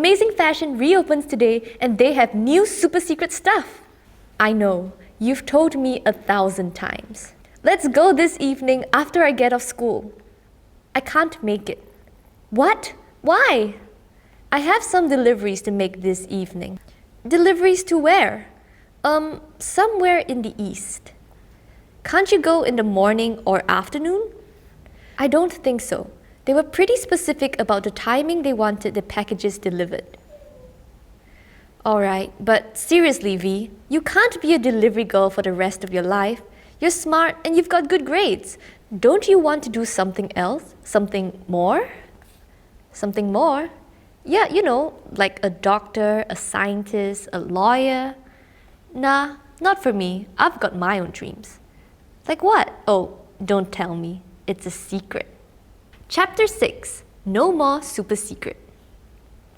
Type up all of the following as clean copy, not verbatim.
Amazing Fashion reopens today and they have new super secret stuff. I know, you've told me 1,000 times. Let's go this evening after I get off school. I can't make it. What? Why? I have some deliveries to make this evening. Deliveries to where? Somewhere in the east. Can't you go in the morning or afternoon? I don't think so. They were pretty specific about the timing they wanted the packages delivered. Alright, but seriously V, you can't be a delivery girl for the rest of your life. You're smart and you've got good grades. Don't you want to do something else? Something more? Something more? Yeah, you know, like a doctor, a scientist, a lawyer. Nah, not for me. I've got my own dreams. Like what? Oh, don't tell me. It's a secret. Chapter 6. No More Super Secret.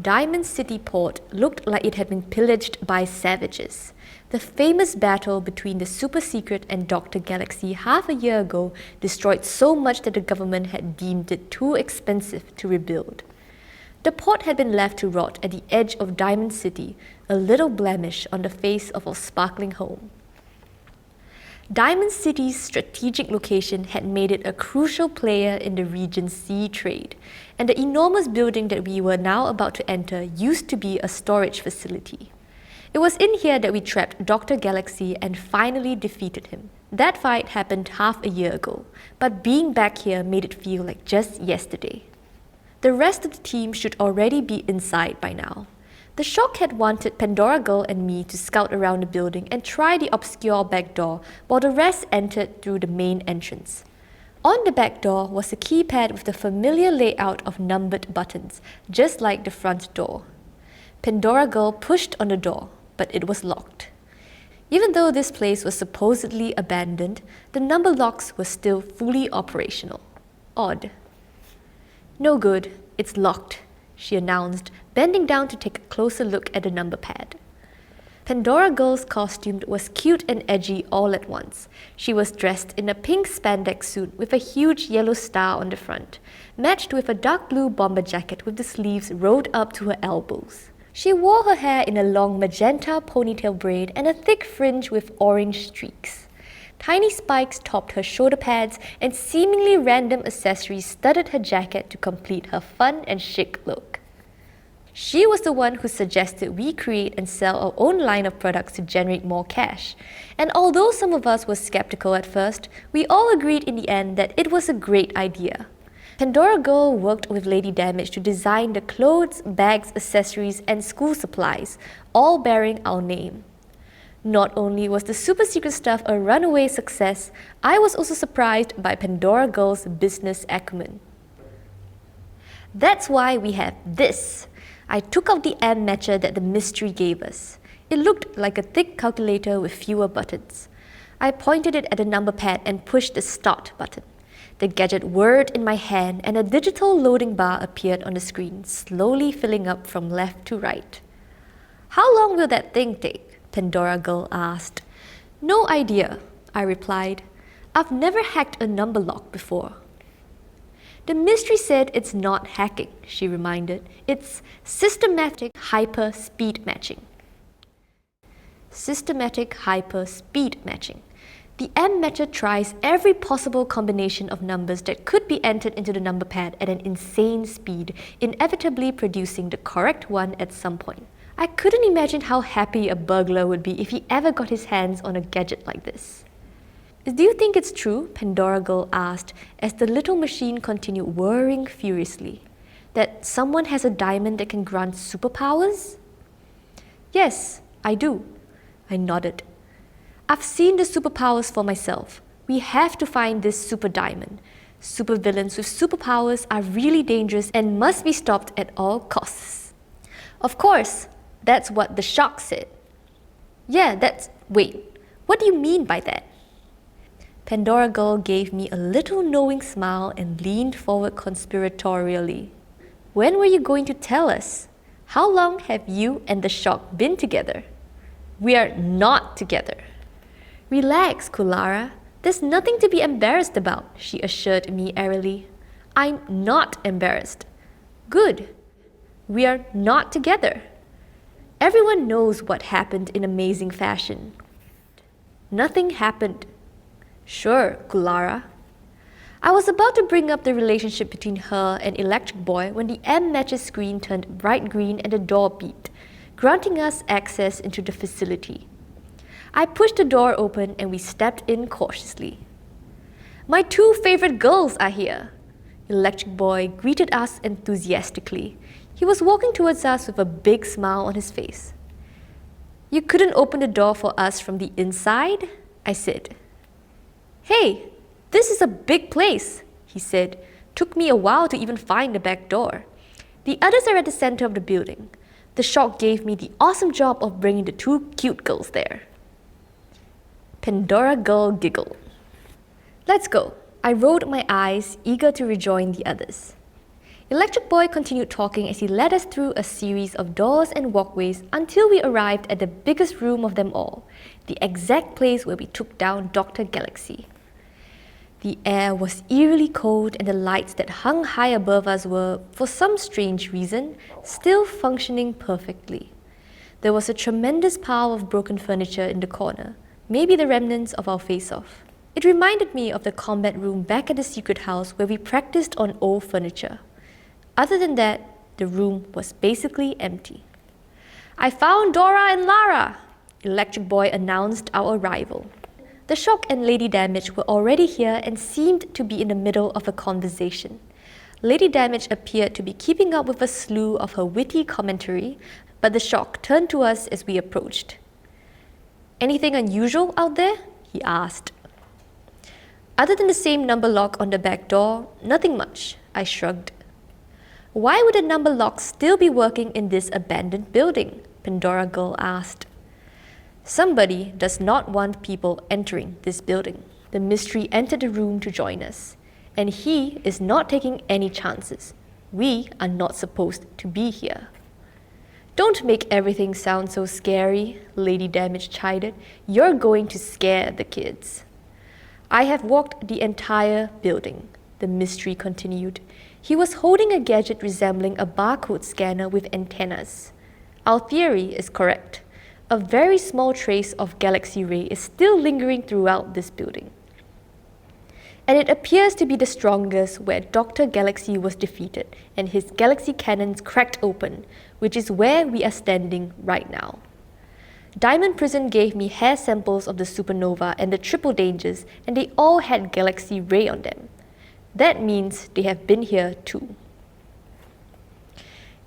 Diamond City Port looked like it had been pillaged by savages. The famous battle between the Super Secret and Dr. Galaxy half a year ago destroyed so much that the government had deemed it too expensive to rebuild. The port had been left to rot at the edge of Diamond City, a little blemish on the face of our sparkling home. Diamond City's strategic location had made it a crucial player in the region's sea trade, and the enormous building that we were now about to enter used to be a storage facility. It was in here that we trapped Dr. Galaxy and finally defeated him. That fight happened half a year ago, but being back here made it feel like just yesterday. The rest of the team should already be inside by now. The Shock had wanted Pandora Girl and me to scout around the building and try the obscure back door, while the rest entered through the main entrance. On the back door was a keypad with the familiar layout of numbered buttons, just like the front door. Pandora Girl pushed on the door, but it was locked. Even though this place was supposedly abandoned, the number locks were still fully operational. Odd. No good, it's locked, she announced, bending down to take a closer look at the number pad. Pandora Girl's costume was cute and edgy all at once. She was dressed in a pink spandex suit with a huge yellow star on the front, matched with a dark blue bomber jacket with the sleeves rolled up to her elbows. She wore her hair in a long magenta ponytail braid and a thick fringe with orange streaks. Tiny spikes topped her shoulder pads and seemingly random accessories studded her jacket to complete her fun and chic look. She was the one who suggested we create and sell our own line of products to generate more cash. And although some of us were skeptical at first, we all agreed in the end that it was a great idea. Pandora Girl worked with Lady Damage to design the clothes, bags, accessories, and school supplies, all bearing our name. Not only was the super secret stuff a runaway success, I was also surprised by Pandora Girl's business acumen. That's why we have this. I took out the M matcher that the mystery gave us. It looked like a thick calculator with fewer buttons. I pointed it at the number pad and pushed the start button. The gadget whirred in my hand and a digital loading bar appeared on the screen, slowly filling up from left to right. How long will that thing take? Pandora Girl asked. No idea, I replied. I've never hacked a number lock before. The mystery said it's not hacking, she reminded. It's systematic hyper-speed matching. Systematic hyper-speed matching. The M matcher tries every possible combination of numbers that could be entered into the number pad at an insane speed, inevitably producing the correct one at some point. I couldn't imagine how happy a burglar would be if he ever got his hands on a gadget like this. Do you think it's true? Pandora Girl asked as the little machine continued whirring furiously. That someone has a diamond that can grant superpowers? Yes, I do. I nodded. I've seen the superpowers for myself. We have to find this super diamond. Supervillains with superpowers are really dangerous and must be stopped at all costs. Of course, that's what the Shock said. Yeah, wait, what do you mean by that? Pandora Girl gave me a little knowing smile and leaned forward conspiratorially. When were you going to tell us? How long have you and the Shock been together? We are not together. Relax, Kulara. There's nothing to be embarrassed about, she assured me airily. I'm not embarrassed. Good. We are not together. Everyone knows what happened in amazing fashion. Nothing happened. Sure, Kulara. I was about to bring up the relationship between her and Electric Boy when the M-Matches screen turned bright green and the door beeped, granting us access into the facility. I pushed the door open and we stepped in cautiously. My two favorite girls are here. Electric Boy greeted us enthusiastically. He was walking towards us with a big smile on his face. You couldn't open the door for us from the inside? I said. Hey, this is a big place, he said. Took me a while to even find the back door. The others are at the center of the building. The shock gave me the awesome job of bringing the two cute girls there. Pandora Girl giggled. Let's go. I rolled my eyes, eager to rejoin the others. Electric Boy continued talking as he led us through a series of doors and walkways until we arrived at the biggest room of them all, the exact place where we took down Dr. Galaxy. The air was eerily cold and the lights that hung high above us were, for some strange reason, still functioning perfectly. There was a tremendous pile of broken furniture in the corner, maybe the remnants of our face-off. It reminded me of the combat room back at the secret house where we practiced on old furniture. Other than that, the room was basically empty. I found Dora and Lara! Electric Boy announced our arrival. The Shock and Lady Damage were already here and seemed to be in the middle of a conversation. Lady Damage appeared to be keeping up with a slew of her witty commentary, but the Shock turned to us as we approached. Anything unusual out there? He asked. Other than the same number lock on the back door, nothing much, I shrugged. Why would the number lock still be working in this abandoned building? Pandora Girl asked. Somebody does not want people entering this building. The mystery entered the room to join us, and he is not taking any chances. We are not supposed to be here. Don't make everything sound so scary, Lady Damage chided. You're going to scare the kids. I have walked the entire building, the mystery continued. He was holding a gadget resembling a barcode scanner with antennas. Our theory is correct. A very small trace of galaxy ray is still lingering throughout this building. And it appears to be the strongest where Dr. Galaxy was defeated and his galaxy cannons cracked open, which is where we are standing right now. Diamond Prison gave me hair samples of the supernova and the triple dangers, and they all had galaxy ray on them. That means they have been here too.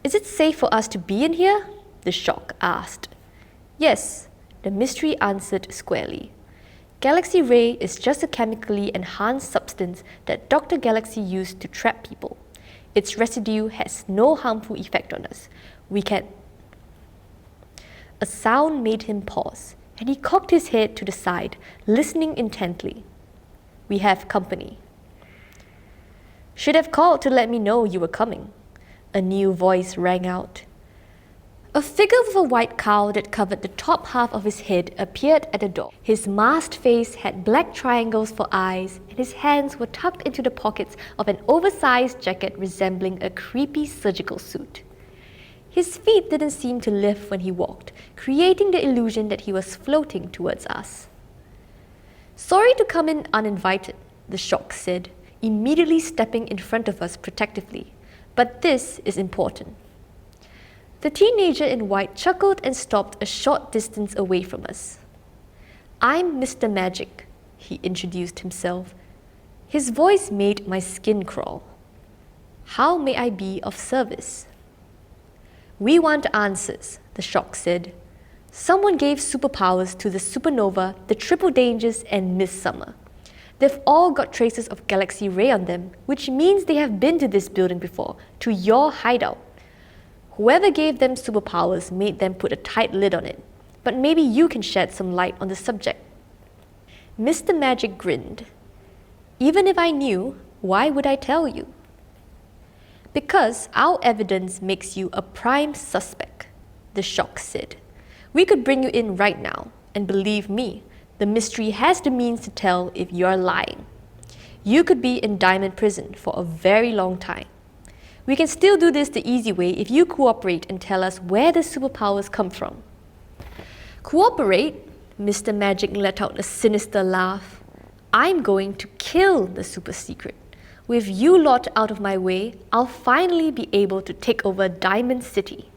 Is it safe for us to be in here? The Shock asked. Yes, the mystery answered squarely. Galaxy ray is just a chemically enhanced substance that Dr. Galaxy used to trap people. Its residue has no harmful effect on us. We can... A sound made him pause, and he cocked his head to the side, listening intently. We have company. Should have called to let me know you were coming. A new voice rang out. A figure with a white cowl that covered the top half of his head appeared at the door. His masked face had black triangles for eyes, and his hands were tucked into the pockets of an oversized jacket resembling a creepy surgical suit. His feet didn't seem to lift when he walked, creating the illusion that he was floating towards us. Sorry to come in uninvited, the Shock said, immediately stepping in front of us protectively. But this is important. The teenager in white chuckled and stopped a short distance away from us. I'm Mr. Magic, he introduced himself. His voice made my skin crawl. How may I be of service? We want answers, the Shock said. Someone gave superpowers to the supernova, the triple dangers, and Miss Summer. They've all got traces of galaxy ray on them, which means they have been to this building before, to your hideout. Whoever gave them superpowers made them put a tight lid on it, but maybe you can shed some light on the subject. Mr. Magic grinned. Even if I knew, why would I tell you? Because our evidence makes you a prime suspect, the Shock said. We could bring you in right now, and believe me, the mystery has the means to tell if you're lying. You could be in Diamond Prison for a very long time. We can still do this the easy way if you cooperate and tell us where the superpowers come from. Cooperate? Mr. Magic let out a sinister laugh. I'm going to kill the super secret. With you lot out of my way, I'll finally be able to take over Diamond City.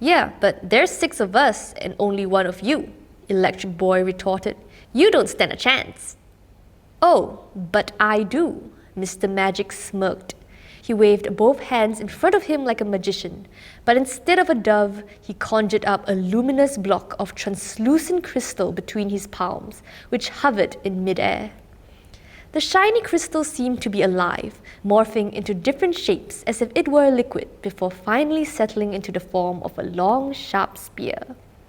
Yeah, but there's 6 of us and only 1 of you, Electric Boy retorted. You don't stand a chance. Oh, but I do, Mr. Magic smirked. He waved both hands in front of him like a magician, but instead of a dove, he conjured up a luminous block of translucent crystal between his palms, which hovered in midair. The shiny crystal seemed to be alive, morphing into different shapes as if it were a liquid before finally settling into the form of a long, sharp spear.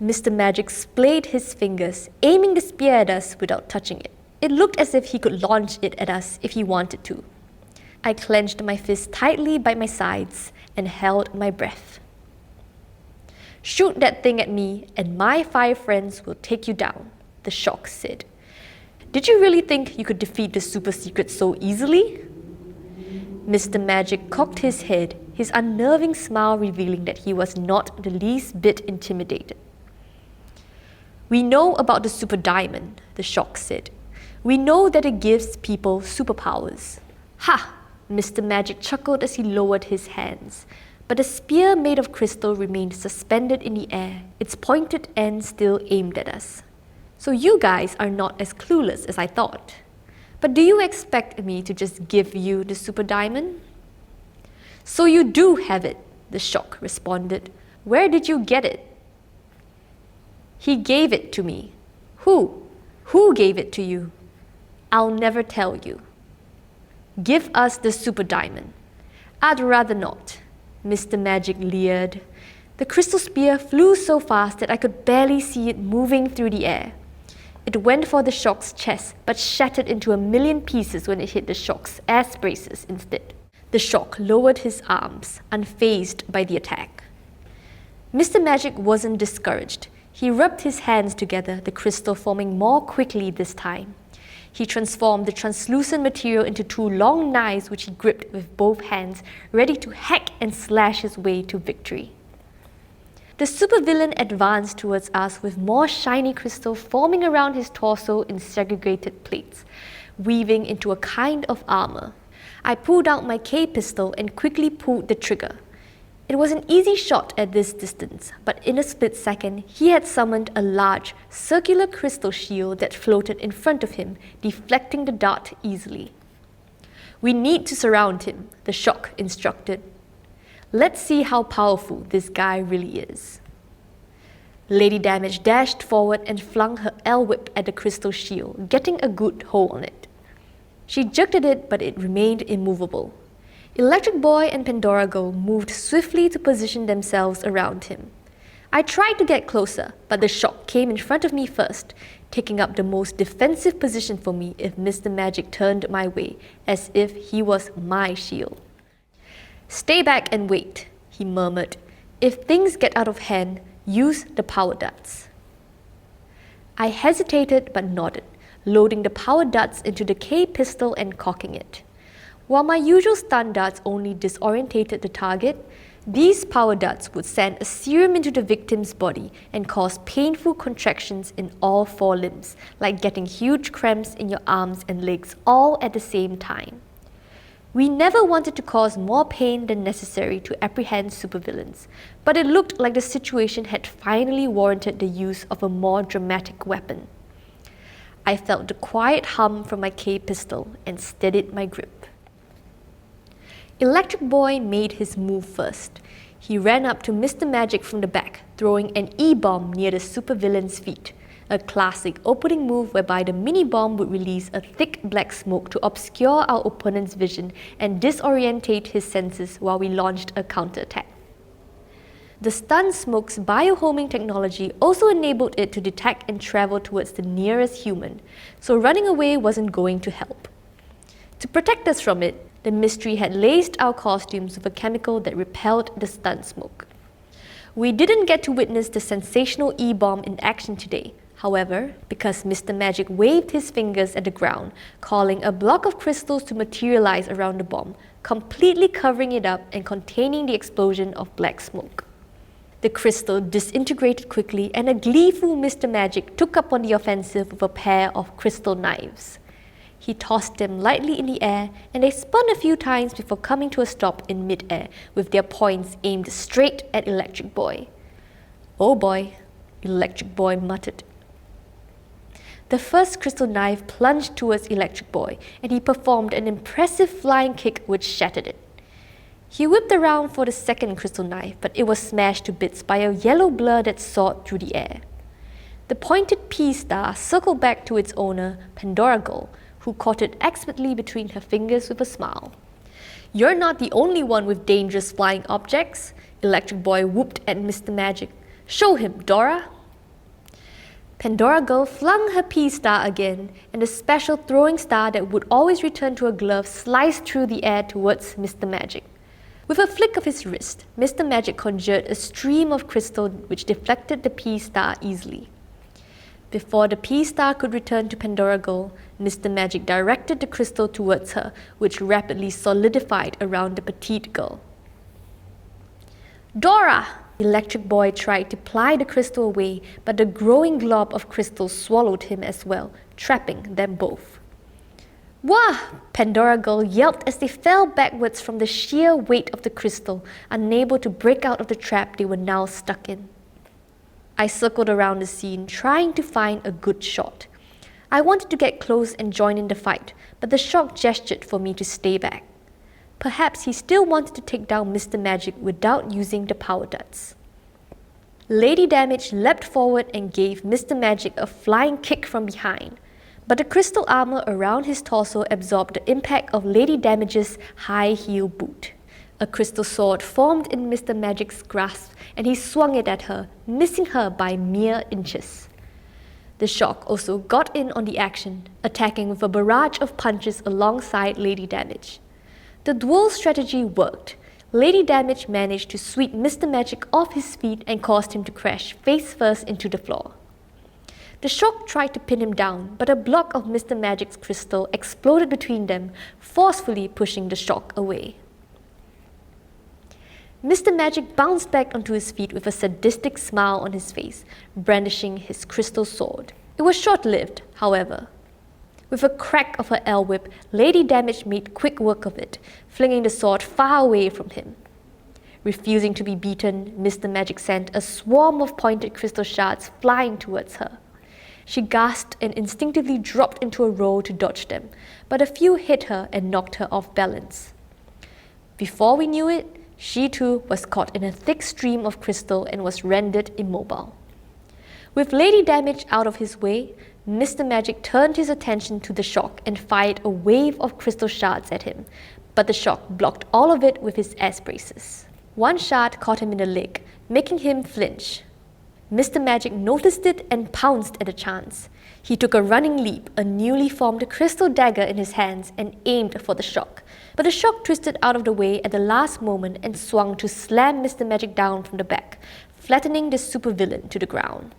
Mr. Magic splayed his fingers, aiming the spear at us without touching it. It looked as if he could launch it at us if he wanted to. I clenched my fist tightly by my sides and held my breath. Shoot that thing at me and my 5 friends will take you down, the Shock said. Did you really think you could defeat the super secret so easily? Mr. Magic cocked his head, his unnerving smile revealing that he was not the least bit intimidated. We know about the super diamond, the Shock said. We know that it gives people superpowers. Ha! Mr. Magic chuckled as he lowered his hands. But the spear made of crystal remained suspended in the air, its pointed end still aimed at us. So you guys are not as clueless as I thought. But do you expect me to just give you the super diamond? So you do have it, the Shock responded. Where did you get it? He gave it to me. Who? Who gave it to you? I'll never tell you. Give us the super diamond. I'd rather not, Mr. Magic leered. The crystal spear flew so fast that I could barely see it moving through the air. It went for the Shock's chest, but shattered into a million pieces when it hit the Shock's ass braces instead. The Shock lowered his arms, unfazed by the attack. Mr. Magic wasn't discouraged. He rubbed his hands together, the crystal forming more quickly this time. He transformed the translucent material into 2 long knives which he gripped with both hands, ready to hack and slash his way to victory. The supervillain advanced towards us with more shiny crystal forming around his torso in segregated plates, weaving into a kind of armor. I pulled out my K-pistol and quickly pulled the trigger. It was an easy shot at this distance, but in a split second, he had summoned a large, circular crystal shield that floated in front of him, deflecting the dart easily. We need to surround him, the Shock instructed. Let's see how powerful this guy really is. Lady Damage dashed forward and flung her L-whip at the crystal shield, getting a good hold on it. She jerked at it, but it remained immovable. Electric Boy and Pandora Girl moved swiftly to position themselves around him. I tried to get closer, but the Shock came in front of me first, taking up the most defensive position for me if Mr. Magic turned my way, as if he was my shield. Stay back and wait, he murmured. If things get out of hand, use the power darts. I hesitated but nodded, loading the power darts into the K-pistol and cocking it. While my usual stun darts only disorientated the target, these power darts would send a serum into the victim's body and cause painful contractions in all 4 limbs, like getting huge cramps in your arms and legs all at the same time. We never wanted to cause more pain than necessary to apprehend supervillains, but it looked like the situation had finally warranted the use of a more dramatic weapon. I felt the quiet hum from my K-pistol and steadied my grip. Electric Boy made his move first. He ran up to Mr. Magic from the back, throwing an E-bomb near the supervillain's feet, a classic opening move whereby the mini-bomb would release a thick black smoke to obscure our opponent's vision and disorientate his senses while we launched a counterattack. The stun smoke's biohoming technology also enabled it to detect and travel towards the nearest human, so running away wasn't going to help. To protect us from it, the mystery had laced our costumes with a chemical that repelled the stun smoke. We didn't get to witness the sensational E-bomb in action today. However, because Mr. Magic waved his fingers at the ground, calling a block of crystals to materialize around the bomb, completely covering it up and containing the explosion of black smoke. The crystal disintegrated quickly, and a gleeful Mr. Magic took up on the offensive with a pair of crystal knives. He tossed them lightly in the air, and they spun a few times before coming to a stop in mid-air, with their points aimed straight at Electric Boy. "Oh boy," Electric Boy muttered. The first crystal knife plunged towards Electric Boy, and he performed an impressive flying kick which shattered it. He whipped around for the second crystal knife, but it was smashed to bits by a yellow blur that soared through the air. The pointed P-star circled back to its owner, Pandora Girl, who caught it expertly between her fingers with a smile. "You're not the only one with dangerous flying objects," Electric Boy whooped at Mr. Magic. "Show him, Dora!" Pandora Girl flung her P-star again, and the special throwing star that would always return to her glove sliced through the air towards Mr. Magic. With a flick of his wrist, Mr. Magic conjured a stream of crystal which deflected the P-star easily. Before the P-star could return to Pandora Girl, Mr. Magic directed the crystal towards her, which rapidly solidified around the petite girl. "Dora!" Electric Boy tried to pry the crystal away, but the growing glob of crystal swallowed him as well, trapping them both. "Wah!" Pandora Girl yelped as they fell backwards from the sheer weight of the crystal, unable to break out of the trap they were now stuck in. I circled around the scene, trying to find a good shot. I wanted to get close and join in the fight, but the Shock gestured for me to stay back. Perhaps he still wanted to take down Mr. Magic without using the power darts. Lady Damage leapt forward and gave Mr. Magic a flying kick from behind, but the crystal armor around his torso absorbed the impact of Lady Damage's high heel boot. A crystal sword formed in Mr. Magic's grasp, and he swung it at her, missing her by mere inches. The Shock also got in on the action, attacking with a barrage of punches alongside Lady Damage. The dual strategy worked. Lady Damage managed to sweep Mr. Magic off his feet and caused him to crash face first into the floor. The Shock tried to pin him down, but a block of Mr. Magic's crystal exploded between them, forcefully pushing the Shock away. Mr. Magic bounced back onto his feet with a sadistic smile on his face, brandishing his crystal sword. It was short-lived, however. With a crack of her L-whip, Lady Damage made quick work of it, flinging the sword far away from him. Refusing to be beaten, Mr. Magic sent a swarm of pointed crystal shards flying towards her. She gasped and instinctively dropped into a roll to dodge them, but a few hit her and knocked her off balance. Before we knew it, she too was caught in a thick stream of crystal and was rendered immobile. With Lady Damage out of his way, Mr. Magic turned his attention to the Shock and fired a wave of crystal shards at him, but the Shock blocked all of it with his ass braces. One shard caught him in the leg, making him flinch. Mr. Magic noticed it and pounced at the chance. He took a running leap, a newly formed crystal dagger in his hands, and aimed for the Shock. But the Shock twisted out of the way at the last moment and swung to slam Mr. Magic down from the back, flattening the supervillain to the ground.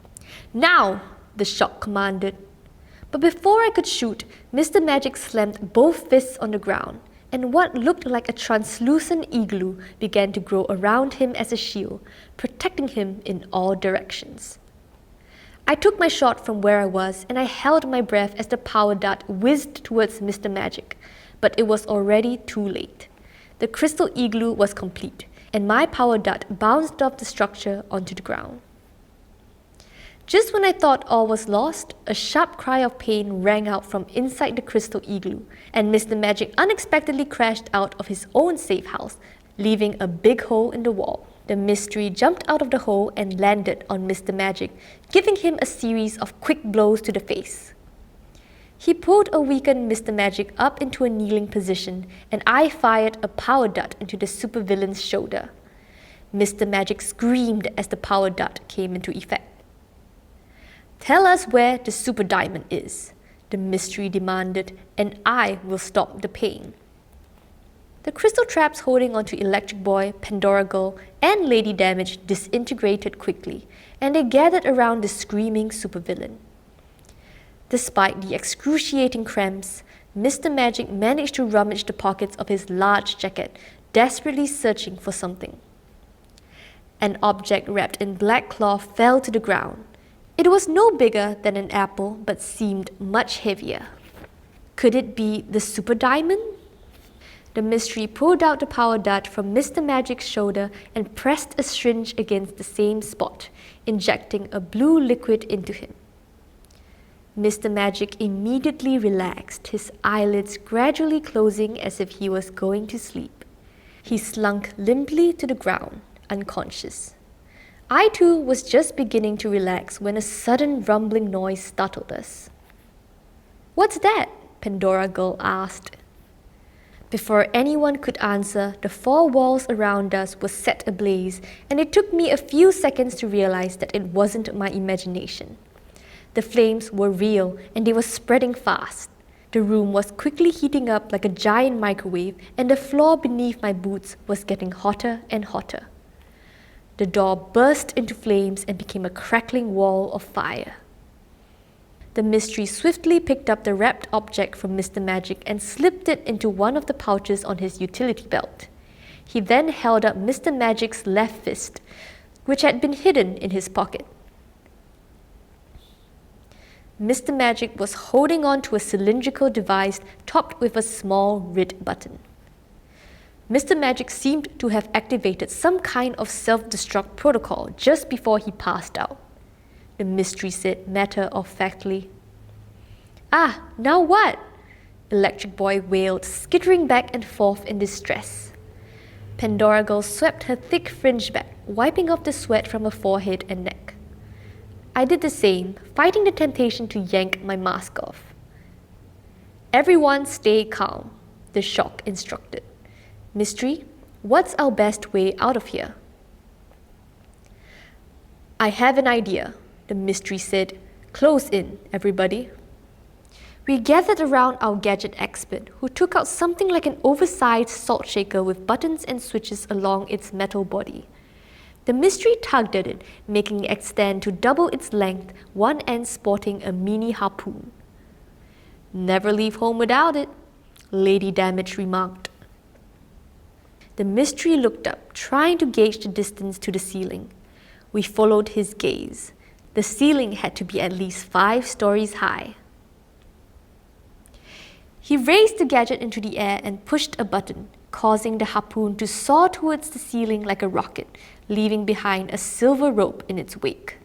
"Now!" the Shock commanded. But before I could shoot, Mr. Magic slammed both fists on the ground, and what looked like a translucent igloo began to grow around him as a shield, protecting him in all directions. I took my shot from where I was, and I held my breath as the power dart whizzed towards Mr. Magic, but it was already too late. The crystal igloo was complete, and my power dart bounced off the structure onto the ground. Just when I thought all was lost, a sharp cry of pain rang out from inside the crystal igloo, and Mr. Magic unexpectedly crashed out of his own safe house, leaving a big hole in the wall. The mystery jumped out of the hole and landed on Mr. Magic, giving him a series of quick blows to the face. He pulled a weakened Mr. Magic up into a kneeling position, and I fired a power dart into the supervillain's shoulder. Mr. Magic screamed as the power dart came into effect. "Tell us where the super diamond is," the mystery demanded, "and I will stop the pain." The crystal traps holding onto Electric Boy, Pandora Girl, and Lady Damage disintegrated quickly, and they gathered around the screaming supervillain. Despite the excruciating cramps, Mr. Magic managed to rummage the pockets of his large jacket, desperately searching for something. An object wrapped in black cloth fell to the ground. It was no bigger than an apple, but seemed much heavier. Could it be the super diamond? The mystery pulled out the power dart from Mr. Magic's shoulder and pressed a syringe against the same spot, injecting a blue liquid into him. Mr. Magic immediately relaxed, his eyelids gradually closing as if he was going to sleep. He slunk limply to the ground, unconscious. I too was just beginning to relax when a sudden rumbling noise startled us. "What's that?" Pandora Girl asked. Before anyone could answer, the four walls around us were set ablaze, and it took me a few seconds to realize that it wasn't my imagination. The flames were real, and they were spreading fast. The room was quickly heating up like a giant microwave, and the floor beneath my boots was getting hotter and hotter. The door burst into flames and became a crackling wall of fire. The mystery swiftly picked up the wrapped object from Mr. Magic and slipped it into one of the pouches on his utility belt. He then held up Mr. Magic's left fist, which had been hidden in his pocket. Mr. Magic was holding on to a cylindrical device topped with a small red button. Mr. Magic seemed to have activated some kind of self-destruct protocol just before he passed out. The mystery said matter-of-factly. "Ah, now what?" Electric Boy wailed, skittering back and forth in distress. Pandora Girl swept her thick fringe back, wiping off the sweat from her forehead and neck. I did the same, fighting the temptation to yank my mask off. "Everyone stay calm," the Shock instructed. "Mystery, what's our best way out of here?" "I have an idea," the mystery said. "Close in, everybody." We gathered around our gadget expert, who took out something like an oversized salt shaker with buttons and switches along its metal body. The mystery tugged at it, making it extend to double its length, one end sporting a mini harpoon. "Never leave home without it," Lady Damage remarked. The mystery looked up, trying to gauge the distance to the ceiling. We followed his gaze. The ceiling had to be at least 5 stories high. He raised the gadget into the air and pushed a button, causing the harpoon to soar towards the ceiling like a rocket, leaving behind a silver rope in its wake.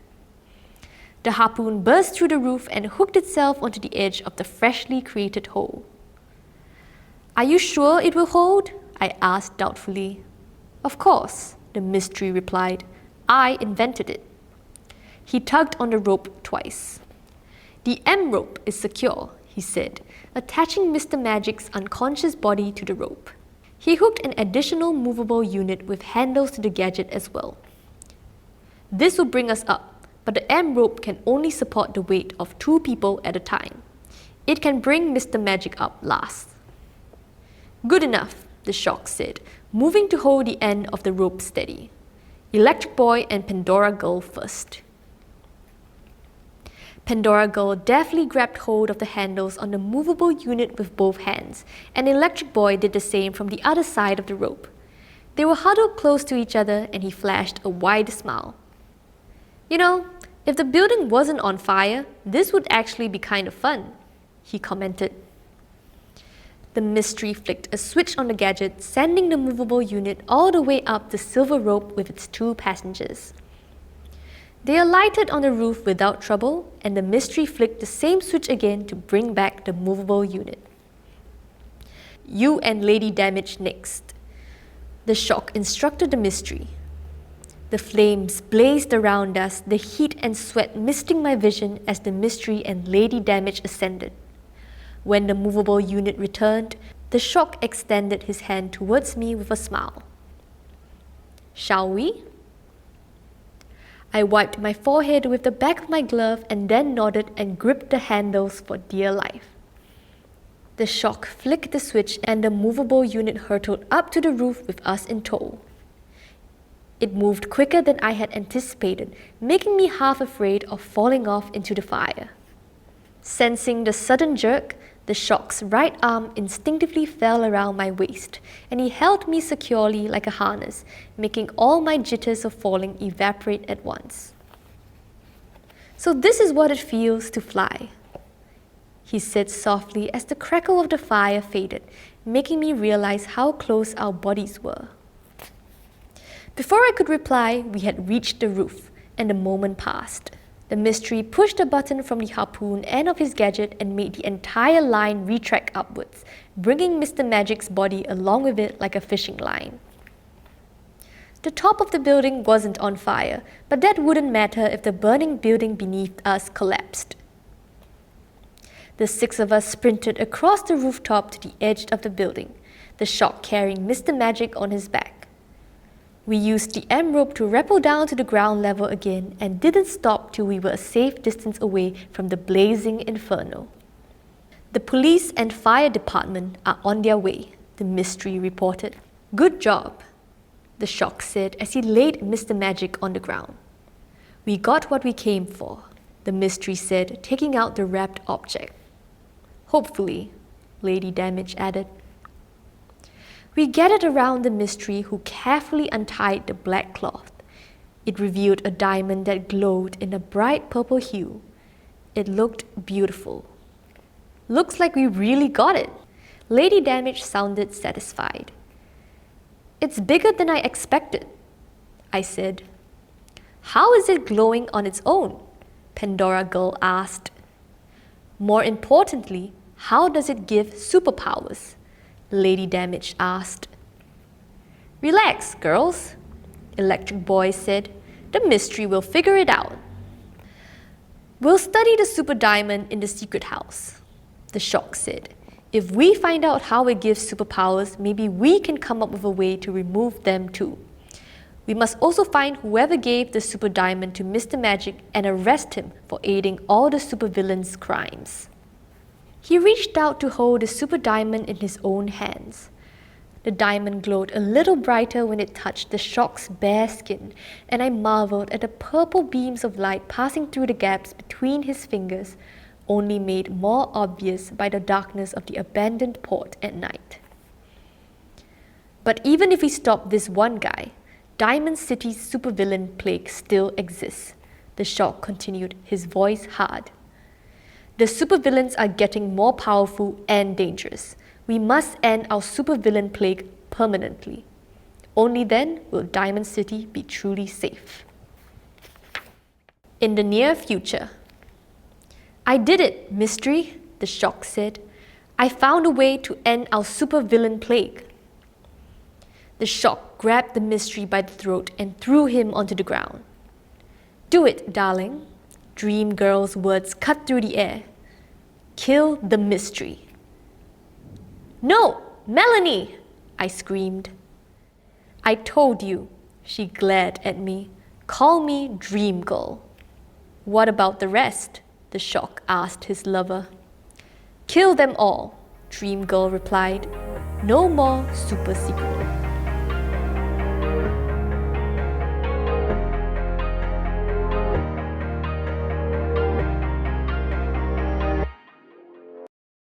The harpoon burst through the roof and hooked itself onto the edge of the freshly created hole. "Are you sure it will hold?" I asked doubtfully. "Of course," the mystery replied. "I invented it." He tugged on the rope twice. "The M rope is secure," he said, attaching Mr. Magic's unconscious body to the rope. He hooked an additional movable unit with handles to the gadget as well. "This will bring us up, but the M rope can only support the weight of 2 people at a time. It can bring Mr. Magic up last." "Good enough," the Shock said, moving to hold the end of the rope steady. "Electric Boy and Pandora Girl first." Pandora Girl deftly grabbed hold of the handles on the movable unit with both hands, and Electric Boy did the same from the other side of the rope. They were huddled close to each other, and he flashed a wide smile. "You know, if the building wasn't on fire, this would actually be kind of fun," he commented. The mystery flicked a switch on the gadget, sending the movable unit all the way up the silver rope with its 2 passengers. They alighted on the roof without trouble, and the mystery flicked the same switch again to bring back the movable unit. "You and Lady Damage next," the Shock instructed the mystery. The flames blazed around us, the heat and sweat misting my vision as the mystery and Lady Damage ascended. When the movable unit returned, the Shock extended his hand towards me with a smile. "Shall we?" I wiped my forehead with the back of my glove and then nodded and gripped the handles for dear life. The Shock flicked the switch and the movable unit hurtled up to the roof with us in tow. It moved quicker than I had anticipated, making me half afraid of falling off into the fire. Sensing the sudden jerk, the Shock's right arm instinctively fell around my waist, and he held me securely like a harness, making all my jitters of falling evaporate at once. "So this is what it feels to fly," he said softly as the crackle of the fire faded, making me realize how close our bodies were. Before I could reply, we had reached the roof, and the moment passed. The mystery pushed a button from the harpoon end of his gadget and made the entire line retract upwards, bringing Mr. Magic's body along with it like a fishing line. The top of the building wasn't on fire, but that wouldn't matter if the burning building beneath us collapsed. The 6 of us sprinted across the rooftop to the edge of the building, the Shock carrying Mr. Magic on his back. We used the M rope to rappel down to the ground level again and didn't stop till we were a safe distance away from the blazing inferno. "The police and fire department are on their way," the mystery reported. "Good job," the Shock said as he laid Mr. Magic on the ground. "We got what we came for," the mystery said, taking out the wrapped object. "Hopefully," Lady Damage added. We gathered around the mystery, who carefully untied the black cloth. It revealed a diamond that glowed in a bright purple hue. It looked beautiful. "Looks like we really got it." Lady Damage sounded satisfied. "It's bigger than I expected," I said. "How is it glowing on its own?" Pandora Girl asked. "More importantly, how does it give superpowers?" Lady Damage asked. "Relax, girls," Electric Boy said. "The mystery will figure it out." "We'll study the super diamond in the secret house," the Shock said. "If we find out how it gives superpowers, maybe we can come up with a way to remove them too. We must also find whoever gave the super diamond to Mr. Magic and arrest him for aiding all the supervillain's crimes." He reached out to hold the super diamond in his own hands. The diamond glowed a little brighter when it touched the Shock's bare skin, and I marveled at the purple beams of light passing through the gaps between his fingers, only made more obvious by the darkness of the abandoned port at night. "But even if we stop this one guy, Diamond City's supervillain plague still exists," the Shock continued, his voice hard. "The supervillains are getting more powerful and dangerous. We must end our supervillain plague permanently. Only then will Diamond City be truly safe." In the near future. "I did it, Mystery," the Shock said. "I found a way to end our supervillain plague." The Shock grabbed the Mystery by the throat and threw him onto the ground. "Do it, darling." Dream Girl's words cut through the air. "Kill the Mystery." "No, Melanie!" I screamed. "I told you," she glared at me. "Call me Dream Girl." "What about the rest?" the Shock asked his lover. "Kill them all," Dream Girl replied. "No more super secret."